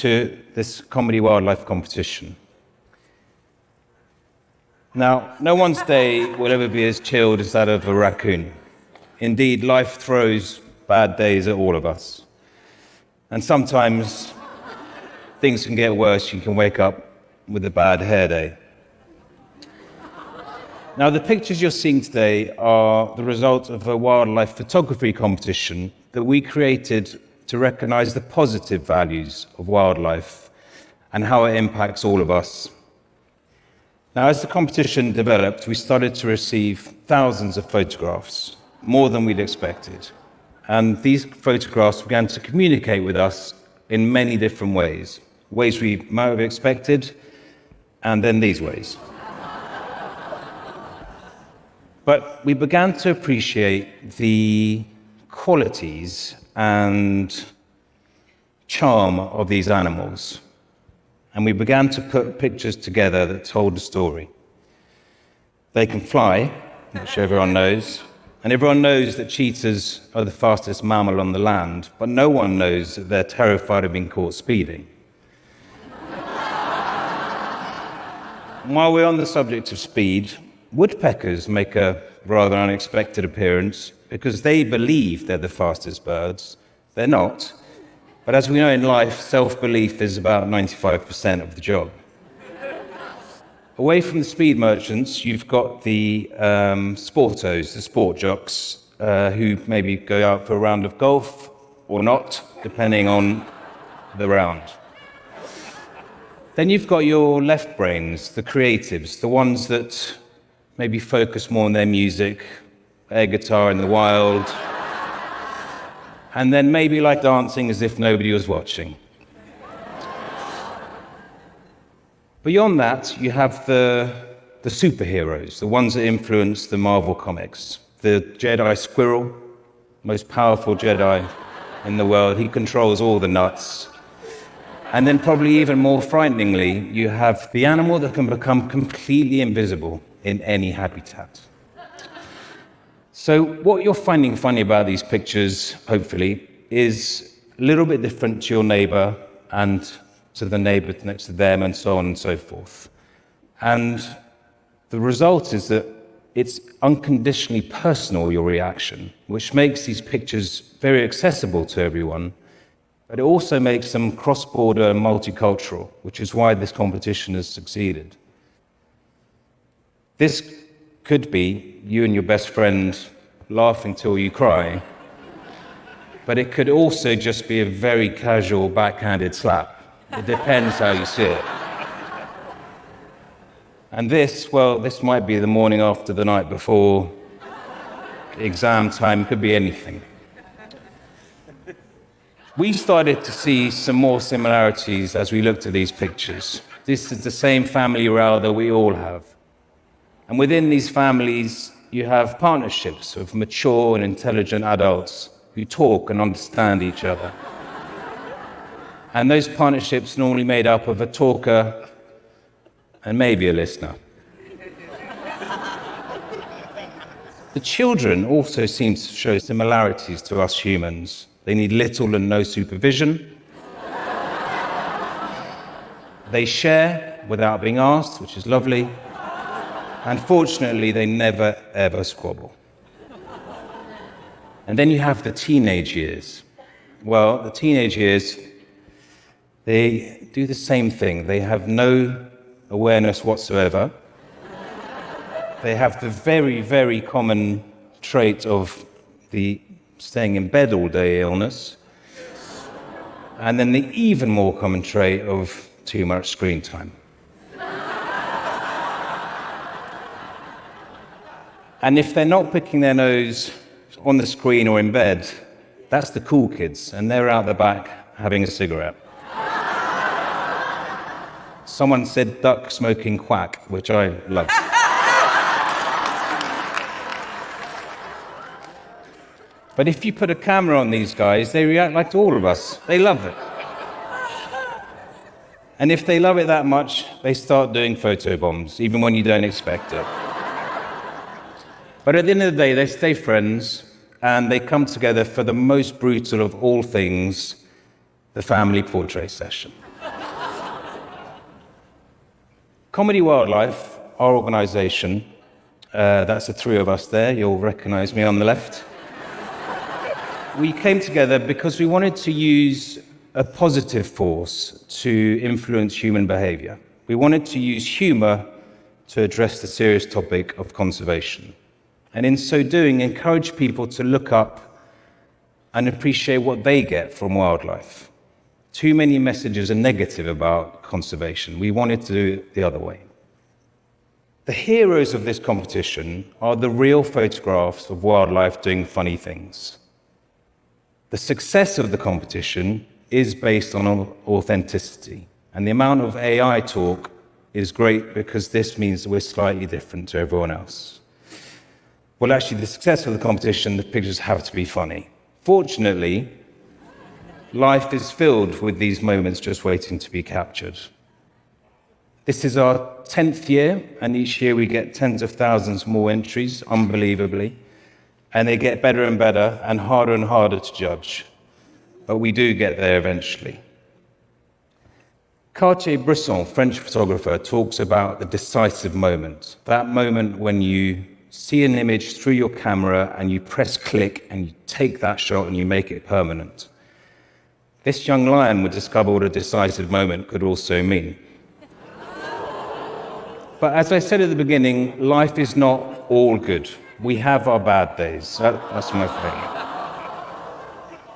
to this comedy wildlife competition. Now, no one's day will ever be as chilled as that of a raccoon. Indeed, life throws bad days at all of us. And sometimes things can get worse. You can wake up with a bad hair day. Now, the pictures you're seeing today are the result of a wildlife photography competition that we created to recognize the positive values of wildlife and how it impacts all of us. Now, as the competition developed, we started to receive thousands of photographs, more than we'd expected. And these photographs began to communicate with us in many different ways we might have expected, and then these ways. But we began to appreciate the qualities and charm of these animals. And we began to put pictures together that told a story. They can fly, which everyone knows, and everyone knows that cheetahs are the fastest mammal on the land, but no one knows that they're terrified of being caught speeding. While we're on the subject of speed, woodpeckers make a rather unexpected appearance because they believe they're the fastest birds. They're not. But as we know in life, self-belief is about 95% of the job. Away from the speed merchants, you've got the sportos, the sport jocks, who maybe go out for a round of golf or not, depending on the round. Then you've got your left brains, the creatives, the ones that maybe focus more on their music, air guitar in the wild, and then maybe like dancing as if nobody was watching. Beyond that, you have the superheroes, the ones that influence the Marvel comics. The Jedi squirrel, most powerful Jedi in the world, he controls all the nuts. And then probably even more frighteningly, you have the animal that can become completely invisible in any habitat. So what you're finding funny about these pictures, hopefully, is a little bit different to your neighbor and to the neighbor next to them and so on and so forth. And the result is that it's unconditionally personal, your reaction, which makes these pictures very accessible to everyone, but it also makes them cross-border and multicultural, which is why this competition has succeeded. This could be you and your best friend laughing till you cry, but it could also just be a very casual backhanded slap. It depends how you see it. And this might be the morning after the night before, exam time, could be anything. We started to see some more similarities as we looked at these pictures. This is the same family row that we all have. And within these families, you have partnerships of mature and intelligent adults who talk and understand each other. And those partnerships are normally made up of a talker and maybe a listener. The children also seem to show similarities to us humans. They need little and no supervision. They share without being asked, which is lovely. And fortunately, they never, ever squabble. And then you have the teenage years. Well, the teenage years, they do the same thing. They have no awareness whatsoever. They have the very, very common trait of the staying in bed all day illness. And then the even more common trait of too much screen time. And if they're not picking their nose on the screen or in bed, that's the cool kids, and they're out the back having a cigarette. Someone said duck smoking quack, which I love. But if you put a camera on these guys, they react like all of us. They love it. And if they love it that much, they start doing photo bombs, even when you don't expect it. But at the end of the day, they stay friends, and they come together for the most brutal of all things, the family portrait session. Comedy Wildlife, our organisation, that's the three of us there, you'll recognise me on the left. We came together because we wanted to use a positive force to influence human behaviour. We wanted to use humour to address the serious topic of conservation. And in so doing, encourage people to look up and appreciate what they get from wildlife. Too many messages are negative about conservation. We wanted to do it the other way. The heroes of this competition are the real photographs of wildlife doing funny things. The success of the competition is based on authenticity, and the amount of AI talk is great because this means that we're slightly different to everyone else. Well, actually, the success of the competition, the pictures have to be funny. Fortunately, life is filled with these moments just waiting to be captured. This is our 10th year, and each year we get tens of thousands more entries, unbelievably. And they get better and better and harder to judge. But we do get there eventually. Cartier-Bresson, French photographer, talks about the decisive moment. That moment when you see an image through your camera and you press click and you take that shot and you make it permanent. This young lion would discover what a decisive moment could also mean. But as I said at the beginning, life is not all good. We have our bad days. That's my feeling.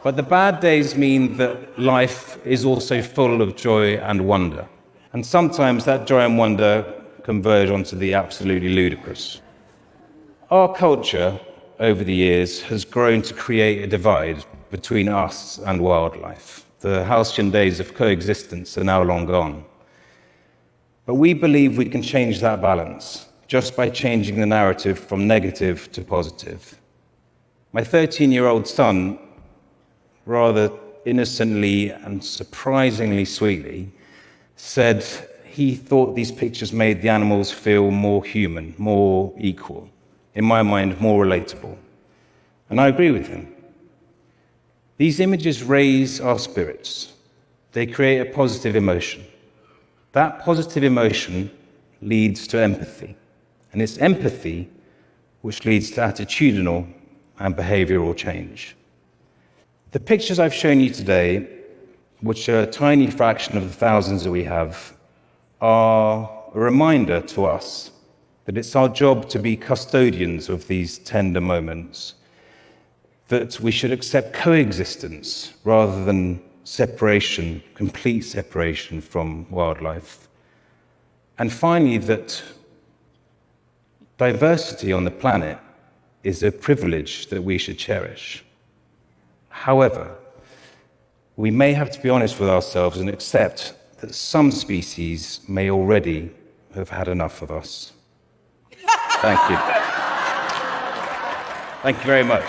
But the bad days mean that life is also full of joy and wonder. And sometimes that joy and wonder converge onto the absolutely ludicrous. Our culture, over the years, has grown to create a divide between us and wildlife. The halcyon days of coexistence are now long gone. But we believe we can change that balance just by changing the narrative from negative to positive. My 13-year-old son, rather innocently and surprisingly sweetly, said he thought these pictures made the animals feel more human, more equal, in my mind, more relatable. And I agree with him. These images raise our spirits. They create a positive emotion. That positive emotion leads to empathy. And it's empathy which leads to attitudinal and behavioral change. The pictures I've shown you today, which are a tiny fraction of the thousands that we have, are a reminder to us that it's our job to be custodians of these tender moments, that we should accept coexistence rather than separation, complete separation from wildlife. And finally, that diversity on the planet is a privilege that we should cherish. However, we may have to be honest with ourselves and accept that some species may already have had enough of us. Thank you. Thank you very much.